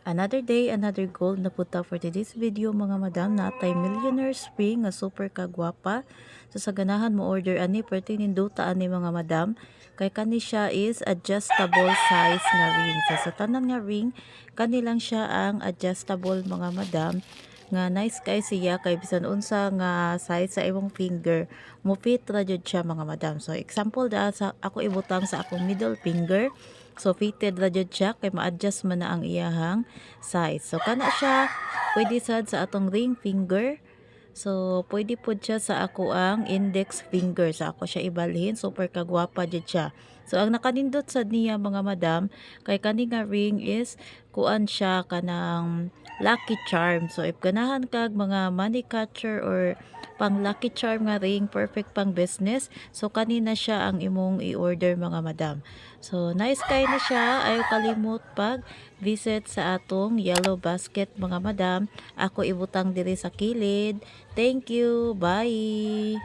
Another day, another gold na puta for today's video mga madam na tay millionaire spring nga super kagwapa. So sa ganahan mo order ani perti ninduta ani mga madam kay kani siya is adjustable size nga ring. So sa tanan nga ring kani lang siya ang adjustable mga madam nga nice kay siya kay bisan unsa nga size sa imong finger mo fit ra jud siya mga madam. So example da sa ako ibutang sa akong middle finger. So fitted ra jud siya kay ma-adjust man na ang iyahang size. So kana siya pwede sad sa atong ring finger. So pwede pud siya sa ako ang index finger. Sa ako siya ibalhin, super kagwapa jud siya. So ang nakanindot sad niya mga madam kay kani nga ring is kuan siya kanang lucky charm. So if ganahan kag mga money catcher or pang lucky charm nga ring, perfect pang business. So kanina siya ang imong i-order mga madam. So nice kay na siya. Ayaw kalimot pag visit sa atong yellow basket mga madam. Ako ibutang diri sa kilid. Thank you. Bye.